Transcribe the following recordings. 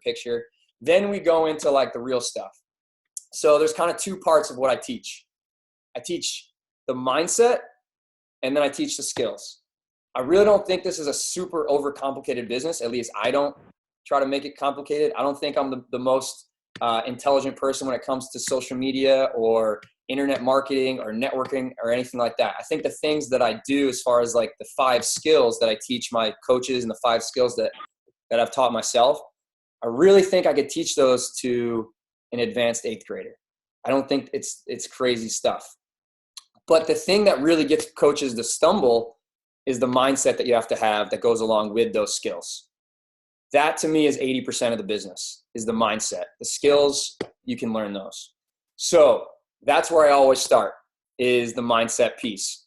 picture. Then we go into like the real stuff. So there's kind of two parts of what I teach. I teach the mindset, and then I teach the skills. I really don't think this is a super overcomplicated business. At least I don't try to make it complicated. I don't think I'm the most intelligent person when it comes to social media or internet marketing or networking or anything like that. I think the things that I do as far as like the 5 skills that I teach my coaches and the 5 skills that I've taught myself, I really think I could teach those to an advanced 8th grader. I don't think it's crazy stuff. But the thing that really gets coaches to stumble is the mindset that you have to have that goes along with those skills. That to me is 80% of the business, is the mindset. The skills, you can learn those. So that's where I always start, is the mindset piece.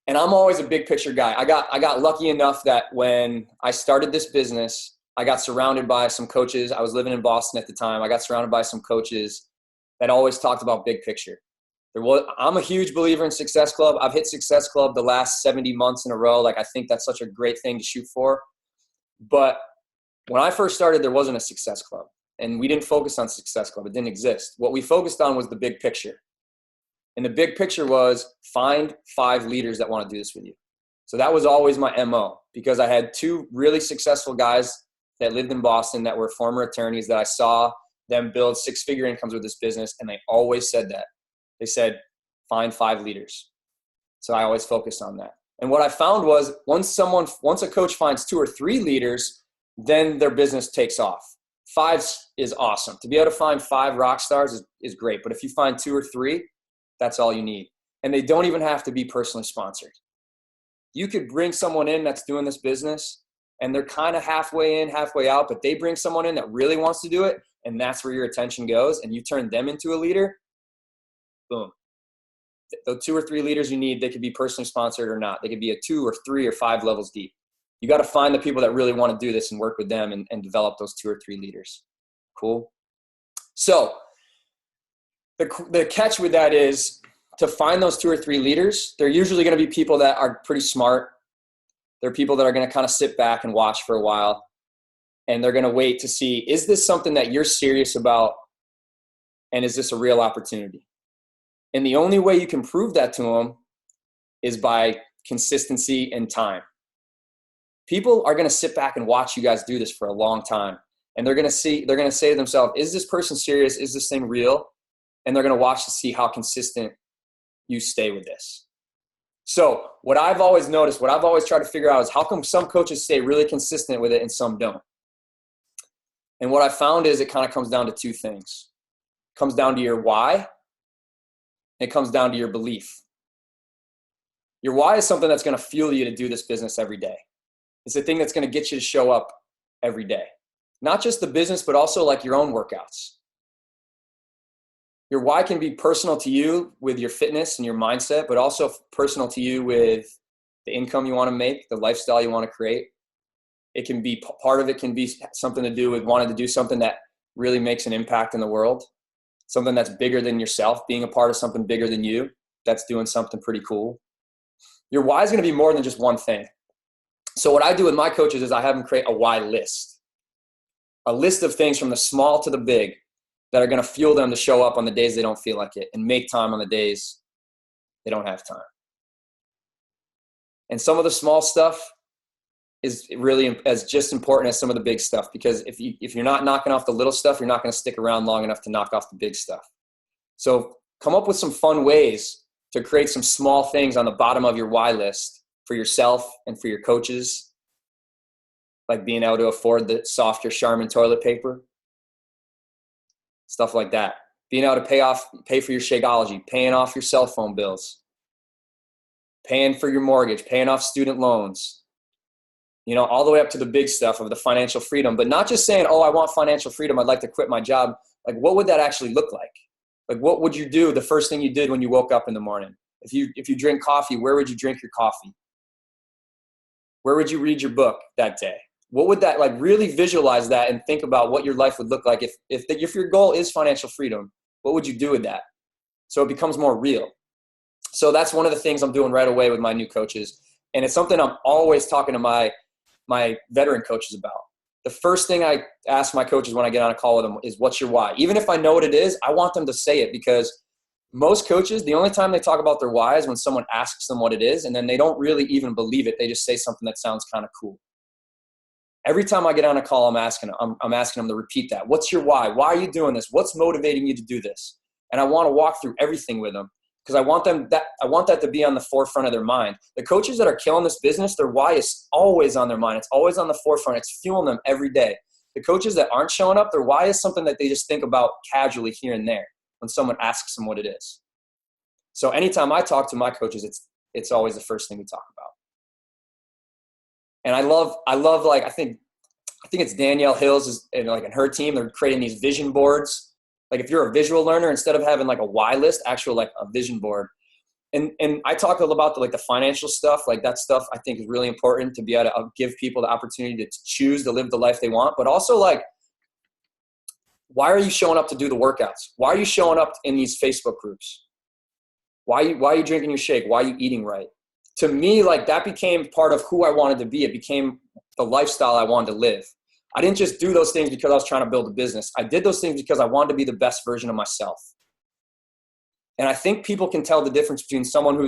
And I'm always a big picture guy. I got lucky enough that when I started this business, I got surrounded by some coaches. I was living in Boston at the time. I got surrounded by some coaches that always talked about big picture. I'm a huge believer in Success Club. I've hit Success Club the last 70 months in a row. Like, I think that's such a great thing to shoot for. But when I first started, there wasn't a Success Club. And we didn't focus on Success Club. It didn't exist. What we focused on was the big picture. And the big picture was find 5 leaders that want to do this with you. So that was always my MO, because I had 2 really successful guys that lived in Boston that were former attorneys that I saw them build 6-figure incomes with this business. And they always said that. They said, find 5 leaders. So I always focused on that. And what I found was once a coach finds 2 or 3 leaders, then their business takes off. 5 is awesome. To be able to find 5 rock stars is great. But if you find 2 or 3, that's all you need. And they don't even have to be personally sponsored. You could bring someone in that's doing this business and they're kind of halfway in, halfway out, but they bring someone in that really wants to do it, and that's where your attention goes, and you turn them into a leader. Boom. The 2 or 3 leaders you need, they could be personally sponsored or not. They could be 2 or 3 or 5 levels deep. You got to find the people that really want to do this and work with them and develop those 2 or 3 leaders. Cool. So the catch with that is to find those 2 or 3 leaders. They're usually going to be people that are pretty smart. They're people that are going to kind of sit back and watch for a while. And they're going to wait to see, is this something that you're serious about? And is this a real opportunity? And the only way you can prove that to them is by consistency and time. People are going to sit back and watch you guys do this for a long time. And they're going to say to themselves, is this person serious? Is this thing real? And they're going to watch to see how consistent you stay with this. So what I've always noticed, what I've always tried to figure out is how come some coaches stay really consistent with it and some don't. And what I found is it kind of comes down to 2 things. It comes down to your why. It comes down to your belief. Your why is something that's going to fuel you to do this business every day. It's the thing that's going to get you to show up every day. Not just the business, but also like your own workouts. Your why can be personal to you with your fitness and your mindset, but also personal to you with the income you want to make, the lifestyle you want to create. It can be, part of it can be something to do with wanting to do something that really makes an impact in the world. Something that's bigger than yourself, being a part of something bigger than you, that's doing something pretty cool. Your why is going to be more than just one thing. So what I do with my coaches is I have them create a why list. A list of things from the small to the big that are going to fuel them to show up on the days they don't feel like it and make time on the days they don't have time. And some of the small stuff is really as just important as some of the big stuff, because if you're not knocking off the little stuff, you're not going to stick around long enough to knock off the big stuff. So come up with some fun ways to create some small things on the bottom of your why list for yourself and for your coaches, like being able to afford the softer Charmin toilet paper, stuff like that. Being able to pay for your Shakeology, paying off your cell phone bills, paying for your mortgage, paying off student loans, all the way up to the big stuff of the financial freedom, but not just saying, oh, I want financial freedom, I'd like to quit my job. Like, what would that actually look like? Like, what would you do the first thing you did when you woke up in the morning? If you drink coffee, where would you drink your coffee? Where would you read your book that day? What would that, like, really visualize that and think about what your life would look like if your goal is financial freedom. What would you do with that? So it becomes more real. So that's one of the things I'm doing right away with my new coaches. And it's something I'm always talking to my veteran coaches about. the first thing I ask my coaches when I get on a call with them is, what's your why? Even if I know what it is, I want them to say it, because most coaches, the only time they talk about their why is when someone asks them what it is, and then they don't really even believe it. They just say something that sounds kind of cool. Every time I get on a call, I'm asking them to repeat that. What's your why? Why are you doing this? What's motivating you to do this? And I want to walk through everything with them, because I want that to be on the forefront of their mind. The coaches that are killing this business, their why is always on their mind. It's always on the forefront. It's fueling them every day. The coaches that aren't showing up, their why is something that they just think about casually here and there when someone asks them what it is. So anytime I talk to my coaches, it's always the first thing we talk about. And I love like, I think it's Danielle Hills and her team, they're creating these vision boards. Like if you're a visual learner, instead of having like a why list, actual like a vision board. And I talk about the financial stuff, like that stuff I think is really important to be able to give people the opportunity to choose to live the life they want. But also, like, why are you showing up to do the workouts? Why are you showing up in these Facebook groups? Why are you drinking your shake? Why are you eating right? To me, like, that became part of who I wanted to be. It became the lifestyle I wanted to live. I didn't just do those things because I was trying to build a business. I did those things because I wanted to be the best version of myself. And I think people can tell the difference between someone who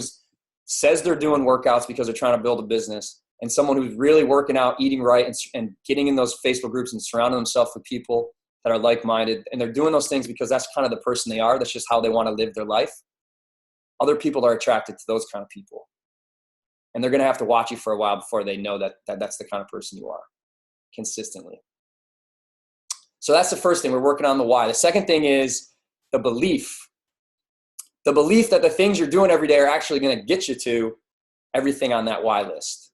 says they're doing workouts because they're trying to build a business and someone who's really working out, eating right, and getting in those Facebook groups and surrounding themselves with people that are like-minded. And they're doing those things because that's kind of the person they are. That's just how they want to live their life. Other people are attracted to those kind of people. And they're going to have to watch you for a while before they know that that's the kind of person you are consistently. So that's the first thing. We're working on the why. The second thing is the belief. The belief that the things you're doing every day are actually going to get you to everything on that why list.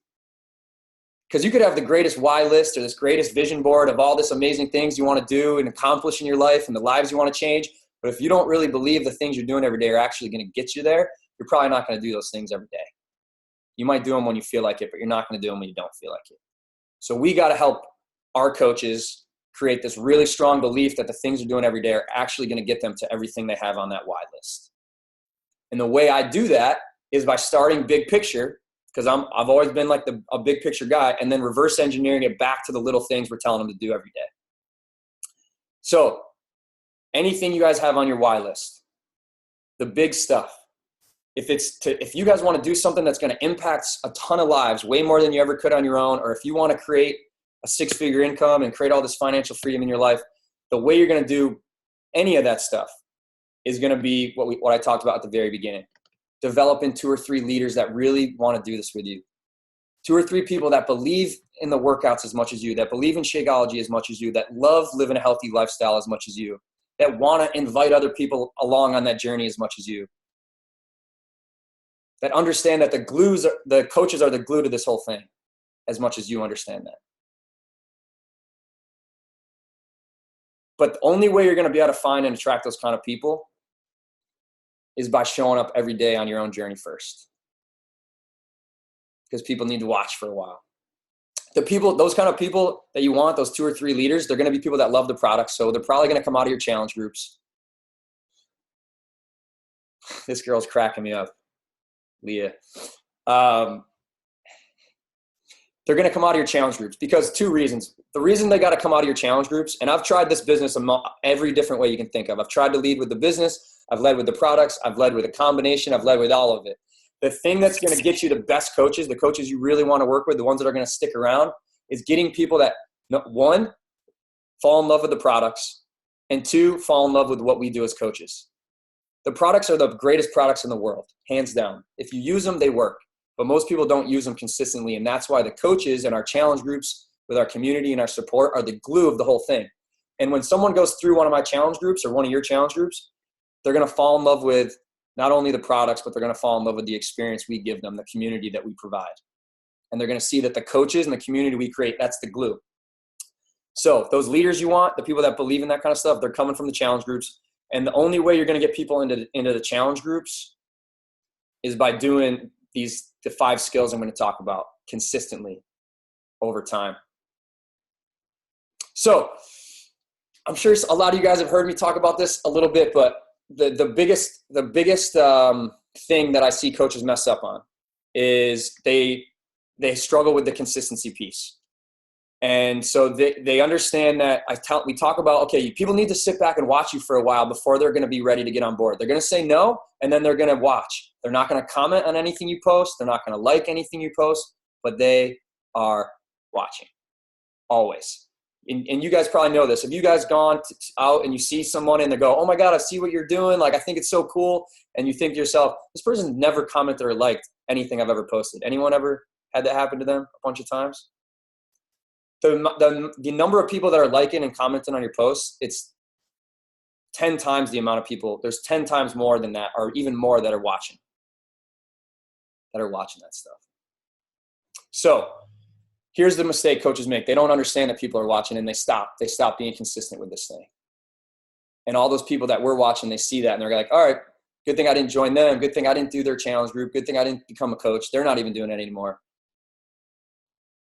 Because you could have the greatest why list or this greatest vision board of all this amazing things you want to do and accomplish in your life and the lives you want to change. But if you don't really believe the things you're doing every day are actually going to get you there, you're probably not going to do those things every day. You might do them when you feel like it, but you're not going to do them when you don't feel like it. So we got to help our coaches create this really strong belief that the things they're doing every day are actually going to get them to everything they have on that why list. And the way I do that is by starting big picture, because I've always been like a big picture guy, and then reverse engineering it back to the little things we're telling them to do every day. So anything you guys have on your why list, the big stuff. If you guys want to do something that's going to impact a ton of lives, way more than you ever could on your own, or if you want to create a 6-figure income and create all this financial freedom in your life, the way you're going to do any of that stuff is going to be what I talked about at the very beginning. Developing 2 or 3 leaders that really want to do this with you. 2 or 3 people that believe in the workouts as much as you, that believe in Shakeology as much as you, that love living a healthy lifestyle as much as you, that want to invite other people along on that journey as much as you, that understand that the coaches are the glue to this whole thing as much as you understand that. But the only way you're going to be able to find and attract those kind of people is by showing up every day on your own journey first. Because people need to watch for a while. Those kind of people that you want, those 2 or 3 leaders, they're going to be people that love the product. So they're probably going to come out of your challenge groups. This girl's cracking me up, Leah. They're going to come out of your challenge groups because 2 reasons. The reason they got to come out of your challenge groups, and I've tried this business every different way you can think of. I've tried to lead with the business. I've led with the products. I've led with a combination. I've led with all of it. The thing that's going to get you the best coaches, the coaches you really want to work with, the ones that are going to stick around, is getting people that, 1, fall in love with the products, and 2, fall in love with what we do as coaches. The products are the greatest products in the world, hands down. If you use them, they work. But most people don't use them consistently, and that's why the coaches and our challenge groups with our community and our support are the glue of the whole thing. And when someone goes through one of my challenge groups or one of your challenge groups, they're going to fall in love with not only the products, but they're going to fall in love with the experience we give them, the community that we provide. And they're going to see that the coaches and the community we create, that's the glue. So those leaders you want, the people that believe in that kind of stuff, they're coming from the challenge groups. And the only way you're going to get people into the challenge groups is by doing the 5 skills I'm going to talk about consistently over time. So I'm sure a lot of you guys have heard me talk about this a little bit, but the biggest thing that I see coaches mess up on is they struggle with the consistency piece. And so they understand that we talk about, okay, people need to sit back and watch you for a while before they're going to be ready to get on board. They're going to say no, and then they're going to watch. They're not going to comment on anything you post. They're not going to like anything you post, but they are watching always. And you guys probably know this. If you guys gone out and you see someone and they go, oh my God, I see what you're doing. Like, I think it's so cool. And you think to yourself, this person's never commented or liked anything I've ever posted. Anyone ever had that happen to them a bunch of times? The number of people that are liking and commenting on your posts, it's 10 times the amount of people. There's 10 times more than that, or even more, that are watching that stuff. So here's the mistake coaches make. They don't understand that people are watching, and they stop being consistent with this thing. And all those people that were watching, they see that and they're like, all right, good thing I didn't join them. Good thing I didn't do their challenge group. Good thing I didn't become a coach. They're not even doing it anymore.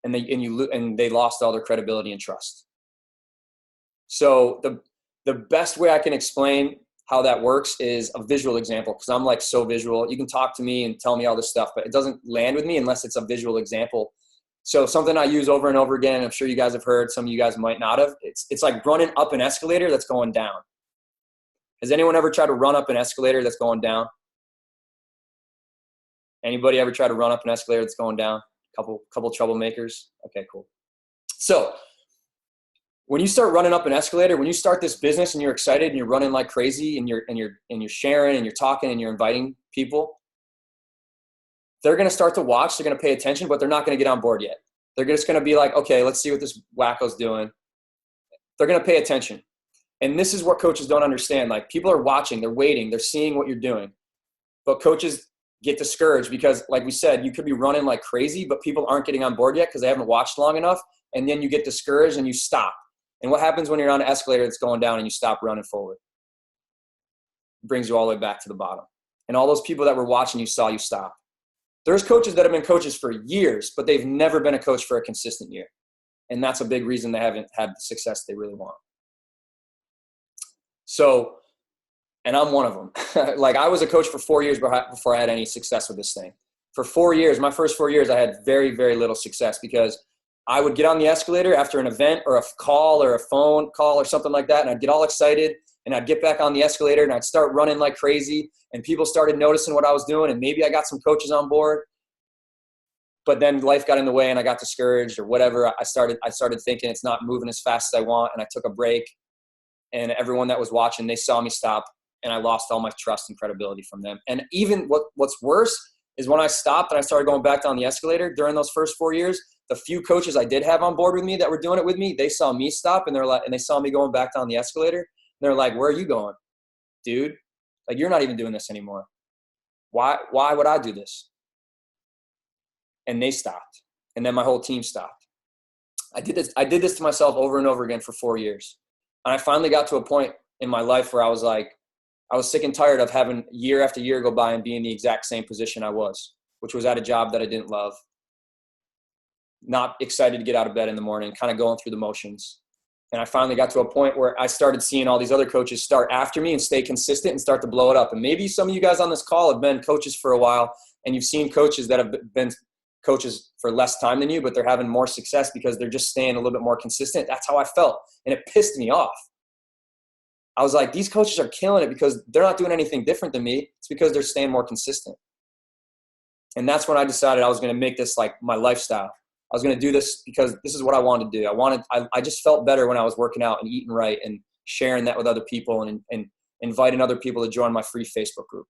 And they lost all their credibility and trust. So the best way I can explain how that works is a visual example, because I'm like so visual. You can talk to me and tell me all this stuff, but it doesn't land with me unless it's a visual example. So something I use over and over again, I'm sure you guys have heard, some of you guys might not have. It's like running up an escalator that's going down. Has anyone ever tried to run up an escalator that's going down? Anybody ever try to run up an escalator that's going down? Couple troublemakers. Okay, cool. So when you start running up an escalator, when you start this business and you're excited and you're running like crazy and you're sharing and you're talking and you're inviting people, they're going to start to watch. They're going to pay attention, but they're not going to get on board yet. They're just going to be like, okay, let's see what this wacko's doing. They're going to pay attention. And this is what coaches don't understand. Like, people are watching, they're waiting, they're seeing what you're doing. But coaches get discouraged because, like we said, you could be running like crazy, but people aren't getting on board yet because they haven't watched long enough. And then you get discouraged and you stop. And what happens when you're on an escalator that's going down and you stop running forward? It brings you all the way back to the bottom. And all those people that were watching you saw you stop. There's coaches that have been coaches for years, but they've never been a coach for a consistent year. And that's a big reason they haven't had the success they really want. So, and I'm one of them. Like, I was a coach for 4 years before I had any success with this thing. For 4 years, my first 4 years, I had very, very little success because I would get on the escalator after an event or a call or a phone call or something like that, and I'd get all excited, and I'd get back on the escalator, and I'd start running like crazy, and people started noticing what I was doing, and maybe I got some coaches on board. But then life got in the way, and I got discouraged or whatever. I started thinking it's not moving as fast as I want, and I took a break. And everyone that was watching, they saw me stop, and I lost all my trust and credibility from them. And even what's worse is when I stopped and I started going back down the escalator during those first 4 years, the few coaches I did have on board with me that were doing it with me, they saw me stop, and they saw me going back down the escalator. And they're like, where are you going, dude? Like, you're not even doing this anymore. Why would I do this? And they stopped. And then my whole team stopped. I did this to myself over and over again for 4 years. And I finally got to a point in my life where I was like, I was sick and tired of having year after year go by and be in the exact same position I was, which was at a job that I didn't love, not excited to get out of bed in the morning, kind of going through the motions. And I finally got to a point where I started seeing all these other coaches start after me and stay consistent and start to blow it up. And maybe some of you guys on this call have been coaches for a while, and you've seen coaches that have been coaches for less time than you, but they're having more success because they're just staying a little bit more consistent. That's how I felt. And it pissed me off. I was like, these coaches are killing it because they're not doing anything different than me. It's because they're staying more consistent. And that's when I decided I was going to make this like my lifestyle. I was going to do this because this is what I wanted to do. I just felt better when I was working out and eating right and sharing that with other people and inviting other people to join my free Facebook group.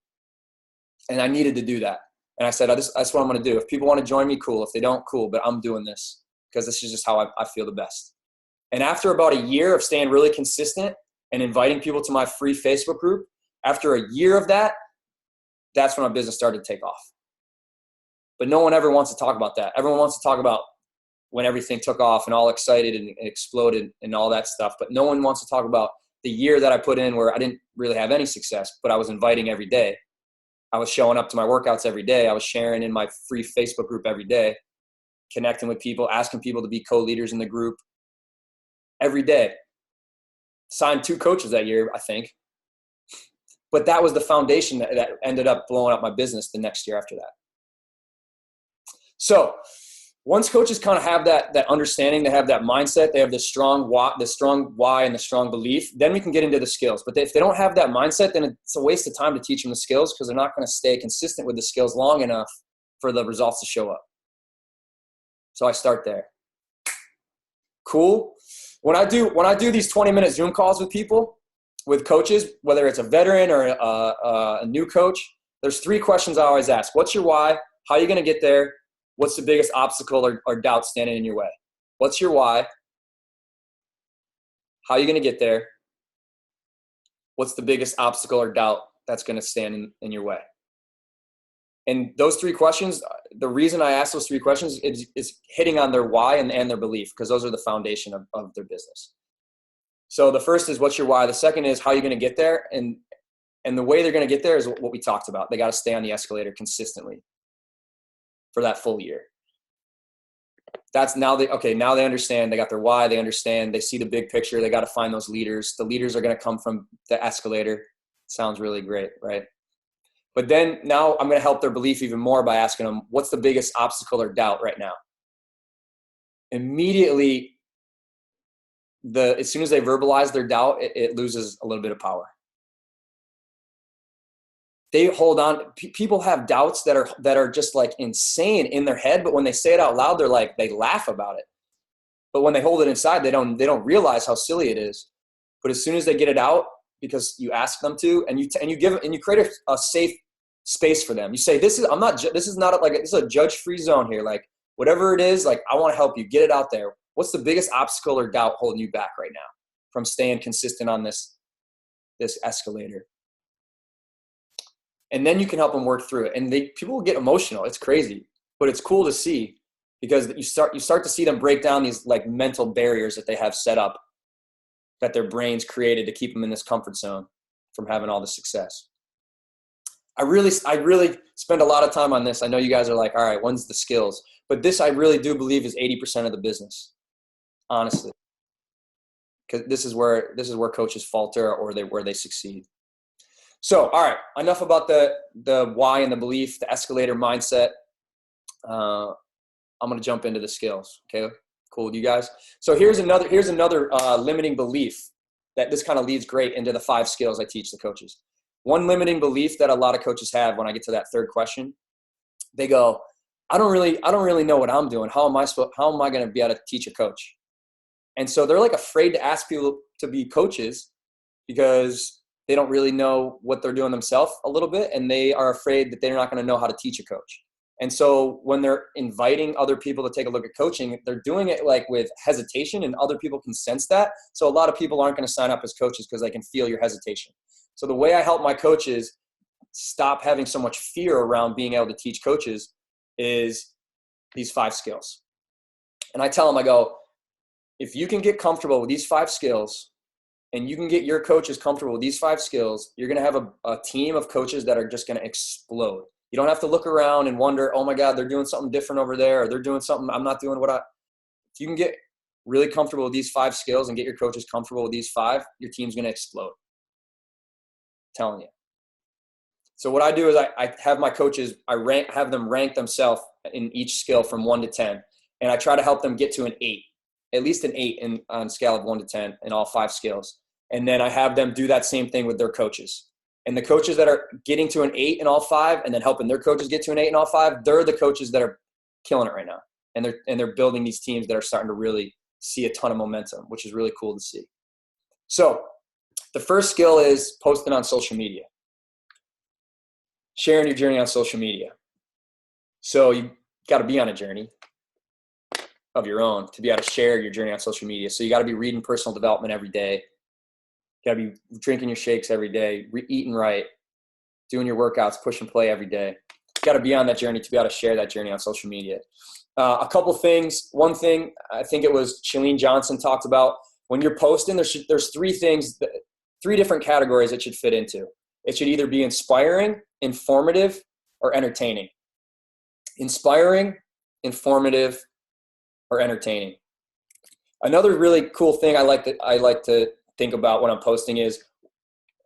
And I needed to do that. And I said, that's what I'm going to do. If people want to join me, cool. If they don't, cool. But I'm doing this because this is just how I feel the best. And after about a year of staying really consistent and inviting people to my free Facebook group, after a year of that, that's when my business started to take off. But no one ever wants to talk about that. Everyone wants to talk about when everything took off and all excited and exploded and all that stuff. But no one wants to talk about the year that I put in where I didn't really have any success, but I was inviting every day. I was showing up to my workouts every day. I was sharing in my free Facebook group every day, connecting with people, asking people to be co-leaders in the group every day. Signed 2 coaches that year, I think. But that was the foundation that ended up blowing up my business the next year after that. So once coaches kind of have that understanding, they have that mindset, they have the strong why and the strong belief, then we can get into the skills. But if they don't have that mindset, then it's a waste of time to teach them the skills, because they're not going to stay consistent with the skills long enough for the results to show up. So I start there. Cool. When I do these 20-minute Zoom calls with people, with coaches, whether it's a veteran or a new coach, there's 3 questions I always ask. What's your why? How are you going to get there? What's the biggest obstacle or doubt standing in your way? What's your why? How are you going to get there? What's the biggest obstacle or doubt that's going to stand in your way? And those 3 questions, the reason I ask those 3 questions is hitting on their why and their belief, because those are the foundation of their business. So the first is, what's your why? The second is, how are you going to get there? And the way they're going to get there is what we talked about. They got to stay on the escalator consistently for that full year. That's now they understand. They got their why. They understand. They see the big picture. They got to find those leaders. The leaders are going to come from the escalator. Sounds really great, right? But then now I'm going to help their belief even more by asking them, what's the biggest obstacle or doubt right now? Immediately, as soon as they verbalize their doubt, it loses a little bit of power. They hold on. People have doubts that are just like insane in their head, but when they say it out loud, they laugh about it. But when they hold it inside, they don't realize how silly it is. But as soon as they get it out, because you ask them to, and you create a safe space for them. You say, this is a judge-free zone here. Like, whatever it is, like, I want to help you get it out there. What's the biggest obstacle or doubt holding you back right now from staying consistent on this escalator? And then you can help them work through it. And people will get emotional. It's crazy, but it's cool to see, because you start to see them break down these like mental barriers that they have set up, that their brains created to keep them in this comfort zone from having all the success. I really spend a lot of time on this. I know you guys are like, all right, when's the skills? But this I really do believe is 80% of the business, honestly, because this is where coaches falter or where they succeed. So, all right, enough about the why and the belief, the escalator mindset. I'm going to jump into the skills. Okay, cool with you guys. So here's another limiting belief that this kind of leads great into the 5 skills I teach the coaches. One limiting belief that a lot of coaches have when I get to that third question, they go, I don't really know what I'm doing. How am I going to be able to teach a coach? And so they're like afraid to ask people to be coaches, because they don't really know what they're doing themselves a little bit, and they are afraid that they're not going to know how to teach a coach. And so when they're inviting other people to take a look at coaching, they're doing it like with hesitation, and other people can sense that. So a lot of people aren't going to sign up as coaches because they can feel your hesitation. So the way I help my coaches stop having so much fear around being able to teach coaches is these 5 skills. And I tell them, I go, if you can get comfortable with these 5 skills, and you can get your coaches comfortable with these 5 skills, you're going to have a team of coaches that are just going to explode. You don't have to look around and wonder, oh my God, they're doing something different over there, or they're doing something I'm not doing. If you can get really comfortable with these 5 skills and get your coaches comfortable with these 5, your team's going to explode. I'm telling you. So what I do is I have my coaches, have them rank themselves in each skill from 1 to 10. And I try to help them get to an 8, at least an 8 on scale of 1 to 10 in all 5 skills. And then I have them do that same thing with their coaches. And the coaches that are getting to an 8 in all 5, and then helping their coaches get to an 8 in all 5, they're the coaches that are killing it right now. And they're building these teams that are starting to really see a ton of momentum, which is really cool to see. So the first skill is posting on social media. Sharing your journey on social media. So you got to be on a journey of your own to be able to share your journey on social media. So you got to be reading personal development every day. You got to be drinking your shakes every day, eating right, doing your workouts, push and play every day. You got to be on that journey to be able to share that journey on social media. A couple things. One thing, I think it was Chalene Johnson talked about, when you're posting, there's 3 things, 3 different categories it should fit into. It should either be inspiring, informative, or entertaining. Inspiring, informative, or entertaining. Another really cool thing I like to think about when I'm posting is,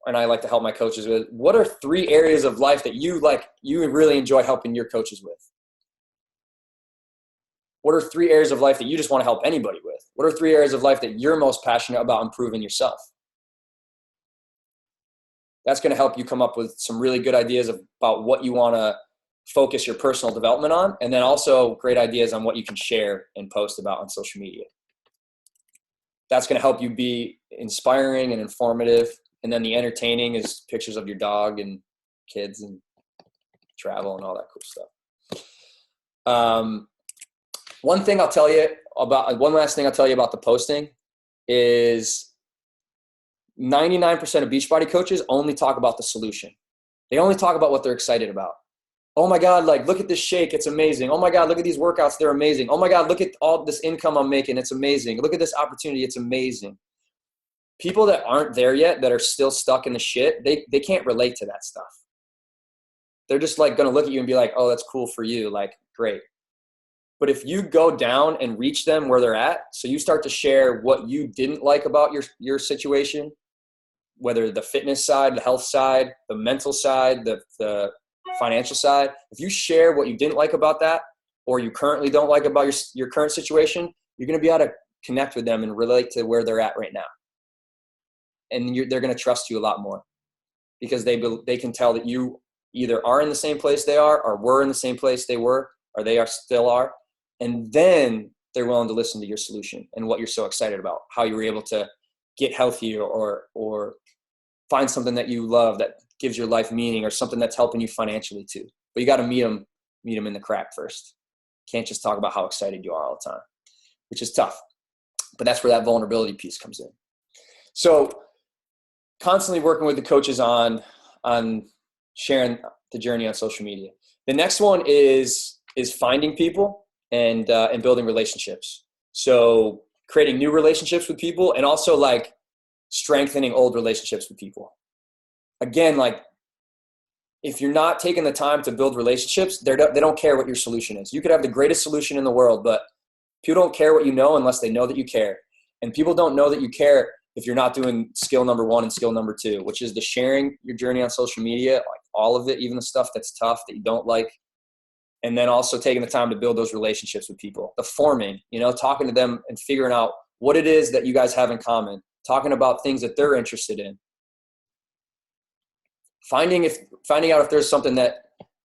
and I like to help my coaches with, what are 3 areas of life that you really enjoy helping your coaches with? What are 3 areas of life that you just want to help anybody with? What are 3 areas of life that you're most passionate about improving yourself? That's going to help you come up with some really good ideas about what you want to focus your personal development on, and then also great ideas on what you can share and post about on social media. That's going to help you be inspiring and informative. And then the entertaining is pictures of your dog and kids and travel and all that cool stuff. One last thing I'll tell you about the posting is 99% of Beachbody coaches only talk about the solution. They only talk about what they're excited about. Oh my God, like, look at this shake. It's amazing. Oh my God, look at these workouts. They're amazing. Oh my God, look at all this income I'm making. It's amazing. Look at this opportunity. It's amazing. People that aren't there yet, that are still stuck in the shit, they can't relate to that stuff. They're just like going to look at you and be like, oh, that's cool for you. Like, great. But if you go down and reach them where they're at, so you start to share what you didn't like about your situation, whether the fitness side, the health side, the mental side, the financial side, if you share what you didn't like about that, or you currently don't like about your current situation, you're going to be able to connect with them and relate to where they're at right now. And they're going to trust you a lot more, because they can tell that you either are in the same place they are, or were in the same place they were, or they still are. And then they're willing to listen to your solution and what you're so excited about, how you were able to get healthier or find something that you love that gives your life meaning, or something that's helping you financially too. But you got to meet them in the crack first. Can't just talk about how excited you are all the time, which is tough. But that's where that vulnerability piece comes in. So constantly working with the coaches on sharing the journey on social media. The next one is finding people and building relationships. So creating new relationships with people, and also like strengthening old relationships with people. Again, like, if you're not taking the time to build relationships, they don't care what your solution is. You could have the greatest solution in the world, but people don't care what you know unless they know that you care. And people don't know that you care if you're not doing skill number 1 and skill number 2, which is the sharing your journey on social media, like all of it, even the stuff that's tough that you don't like. And then also taking the time to build those relationships with people, the forming, talking to them and figuring out what it is that you guys have in common, talking about things that they're interested in. Finding out if there's something that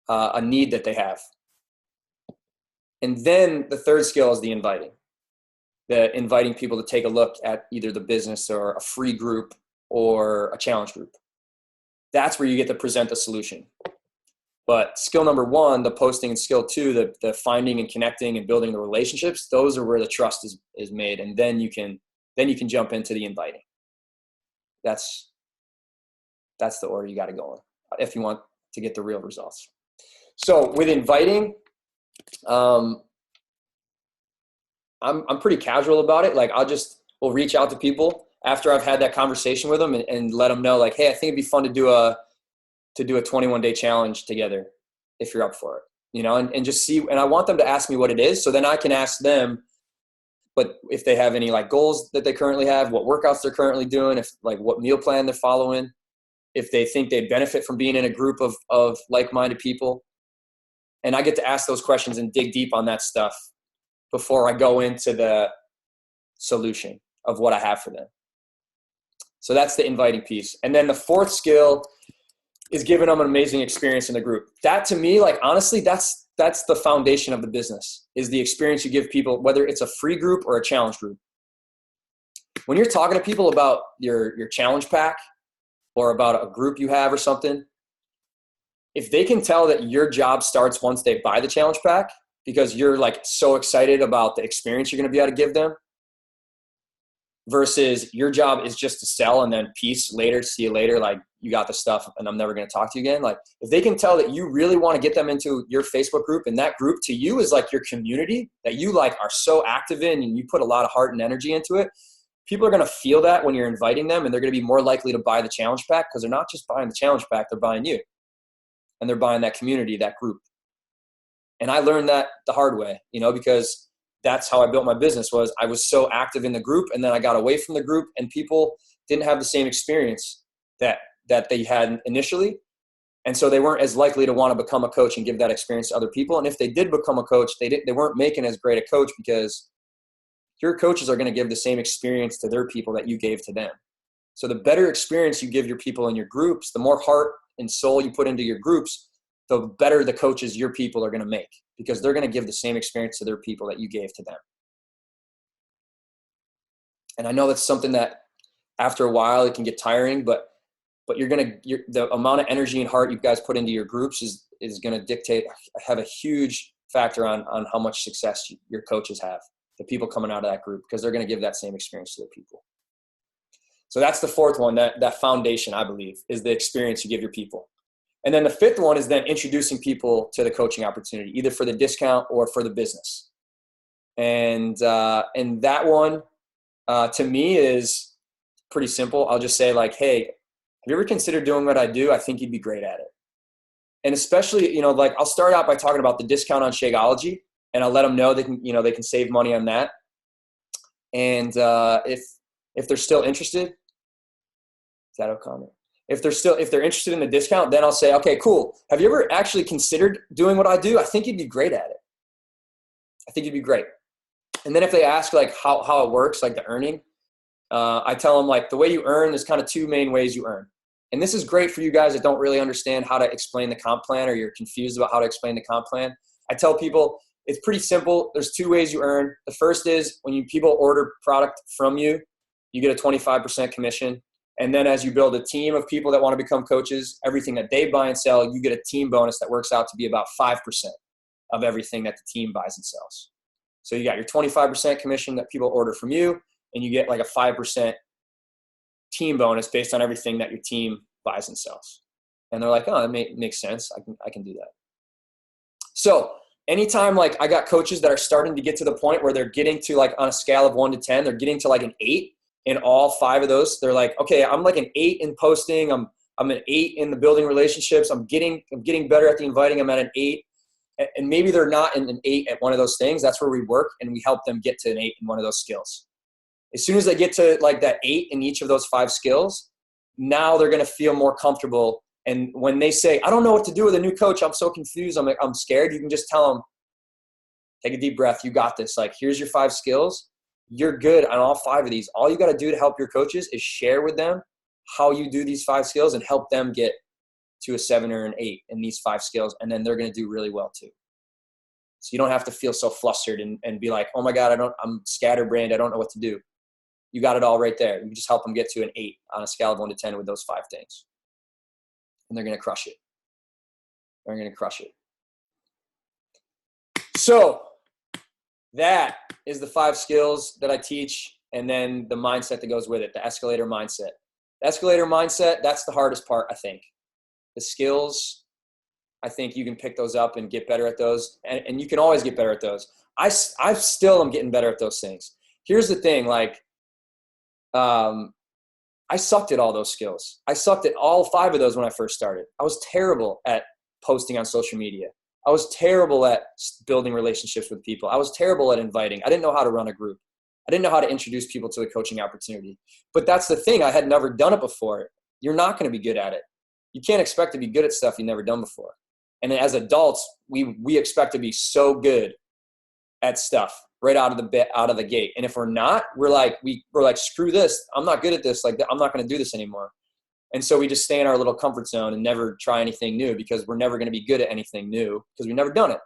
a need that they have. And then the third skill is the inviting people to take a look at either the business or a free group or a challenge group. That's where you get to present the solution. But skill number 1, the posting, and skill 2, the finding and connecting and building the relationships, those are where the trust is made. And then you can jump into the inviting. That's the order you got to go in if you want to get the real results. So with inviting, I'm pretty casual about it. Like, we'll reach out to people after I've had that conversation with them and let them know, like, hey, I think it'd be fun to do a 21-day challenge together if you're up for it, and just see. And I want them to ask me what it is, so then I can ask them, but if they have any like goals that they currently have, what workouts they're currently doing, if like what meal plan they're following, if they think they'd benefit from being in a group of like-minded people. And I get to ask those questions and dig deep on that stuff before I go into the solution of what I have for them. So that's the inviting piece. And then the fourth skill is giving them an amazing experience in the group. That, to me, like, honestly, that's the foundation of the business, is the experience you give people, whether it's a free group or a challenge group. When you're talking to people about your challenge pack or about a group you have or something, if they can tell that your job starts once they buy the challenge pack, because you're like so excited about the experience you're going to be able to give them, versus your job is just to sell and then peace later, see you later, like, you got the stuff and I'm never going to talk to you again. Like, if they can tell that you really want to get them into your Facebook group, and that group to you is like your community that you like are so active in and you put a lot of heart and energy into it, people are going to feel that when you're inviting them, and they're going to be more likely to buy the challenge pack, because they're not just buying the challenge pack, they're buying you, and they're buying that community, that group. And I learned that the hard way, because that's how I built my business. Was I was so active in the group, and then I got away from the group, and people didn't have the same experience that they had initially. And so they weren't as likely to want to become a coach and give that experience to other people. And if they did become a coach, they weren't making as great a coach, because your coaches are going to give the same experience to their people that you gave to them. So the better experience you give your people in your groups, the more heart and soul you put into your groups, the better the coaches your people are going to make, because they're going to give the same experience to their people that you gave to them. And I know that's something that after a while it can get tiring, but the amount of energy and heart you guys put into your groups is going to have a huge factor on how much success your coaches have, the people coming out of that group, because they're going to give that same experience to their people. So that's the fourth one, that foundation, I believe, is the experience you give your people. And then the fifth one is then introducing people to the coaching opportunity, either for the discount or for the business. And that one, to me, is pretty simple. I'll just say, like, hey, have you ever considered doing what I do? I think you'd be great at it. And especially, like, I'll start out by talking about the discount on Shakeology, and I'll let them know they can save money on that. And if they're still interested, is that O'Connor? If they're interested in the discount, then I'll say, okay, cool. Have you ever actually considered doing what I do? I think you'd be great at it. I think you'd be great. And then if they ask, like, how it works, like the earning, I tell them, like, the way you earn, there's kind of two main ways you earn. And this is great for you guys that don't really understand how to explain the comp plan, or you're confused about how to explain the comp plan. I tell people it's pretty simple. There's two ways you earn. The first is when people order product from you, you get a 25% commission. And then as you build a team of people that want to become coaches, everything that they buy and sell, you get a team bonus that works out to be about 5% of everything that the team buys and sells. So you got your 25% commission that people order from you, and you get like a 5% team bonus based on everything that your team buys and sells. And they're like, oh, that makes sense. I can do that. So anytime, like, I got coaches that are starting to get to the point where they're getting to, like, on a scale of 1 to 10, they're getting to like an 8 in all 5 of those. They're like, okay, I'm like an 8 in posting. I'm an 8 in the building relationships. I'm getting better at the inviting. I'm at an 8. And maybe they're not an 8 at one of those things. That's where we work, and we help them get to an 8 in one of those skills. As soon as they get to, like, that 8 in each of those 5 skills, now they're going to feel more comfortable. And when they say, I don't know what to do with a new coach, I'm so confused, I'm scared, you can just tell them, take a deep breath. You got this. Like, here's your 5 skills. You're good on all 5 of these. All you got to do to help your coaches is share with them how you do these 5 skills and help them get to a 7 or an 8 in these 5 skills. And then they're going to do really well too. So you don't have to feel so flustered and be like, oh my God, I'm scatterbrained. I don't know what to do. You got it all right there. You just help them get to an 8 on a scale of 1 to 10 with those 5 things. And they're going to crush it. They're going to crush it. So that is the 5 skills that I teach, and then the mindset that goes with it, the escalator mindset. The escalator mindset, that's the hardest part, I think. The skills, I think you can pick those up and get better at those, and you can always get better at those. I still am getting better at those things. Here's the thing, like, I sucked at all those skills. I sucked at all 5 of those when I first started. I was terrible at posting on social media. I was terrible at building relationships with people. I was terrible at inviting. I didn't know how to run a group. I didn't know how to introduce people to the coaching opportunity. But that's the thing. I had never done it before. You're not going to be good at it. You can't expect to be good at stuff you've never done before. And as adults, we expect to be so good at stuff right out of the gate. And if we're not, we're like, screw this. I'm not good at this. Like, I'm not going to do this anymore. And so we just stay in our little comfort zone and never try anything new, because we're never going to be good at anything new because we've never done it.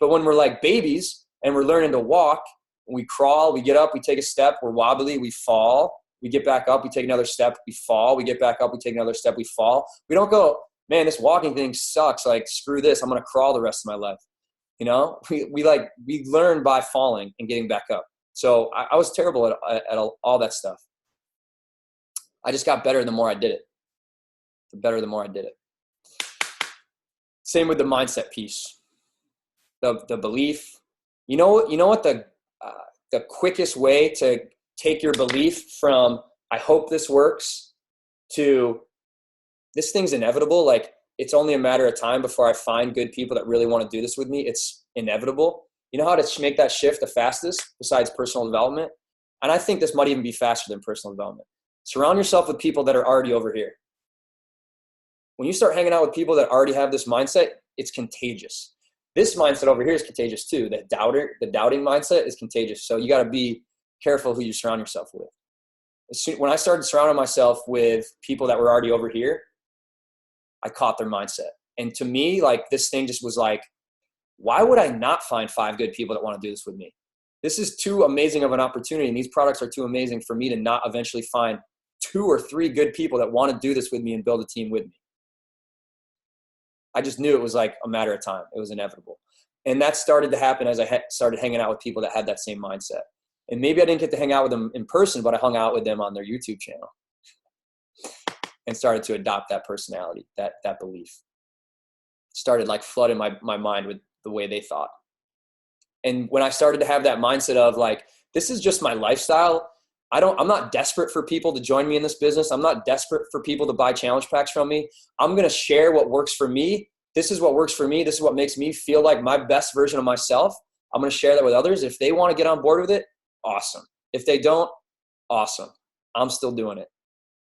But when we're like babies and we're learning to walk, we crawl, we get up, we take a step, we're wobbly, we fall, we get back up, we take another step, we fall, we get back up, we take another step, we fall. We don't go, man, this walking thing sucks. Like, screw this. I'm going to crawl the rest of my life. You know, we learn by falling and getting back up. So I was terrible at all that stuff. I just got better the more I did it. The better the more I did it. Same with the mindset piece. The belief. You know what the quickest way to take your belief from I hope this works to this thing's inevitable. Like, it's only a matter of time before I find good people that really want to do this with me. It's inevitable. You know how to make that shift the fastest besides personal development? And I think this might even be faster than personal development. Surround yourself with people that are already over here. when you start hanging out with people that already have this mindset, it's contagious. This mindset over here is contagious too. The doubting mindset is contagious. So you got to be careful who you surround yourself with. When I started surrounding myself with people that were already over here, I caught their mindset. And to me, like, this thing just was like, why would I not find 5 good people that want to do this with me? This is too amazing of an opportunity, and these products are too amazing for me to not eventually find 2 or 3 good people that want to do this with me and build a team with me. I just knew it was like a matter of time. It was inevitable. And that started to happen as I started hanging out with people that had that same mindset. And maybe I didn't get to hang out with them in person, but I hung out with them on their YouTube channel and started to adopt that personality, that belief. Started like flooding my mind with the way they thought. And when I started to have that mindset of like, this is just my lifestyle. I'm not desperate for people to join me in this business. I'm not desperate for people to buy challenge packs from me. I'm going to share what works for me. This is what works for me. This is what makes me feel like my best version of myself. I'm going to share that with others. If they want to get on board with it, awesome. If they don't, awesome. I'm still doing it.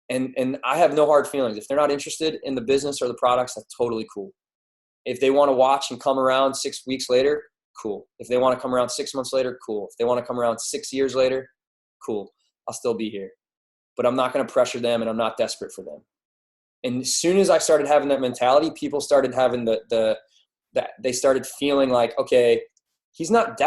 And I have no hard feelings. If they're not interested in the business or the products, that's totally cool. If they want to watch and come around 6 weeks later, cool. If they want to come around 6 months later, cool. If they want to come around 6 years later, cool. I'll still be here. But I'm not going to pressure them, and I'm not desperate for them. And as soon as I started having that mentality, people started having they started feeling like, okay, he's not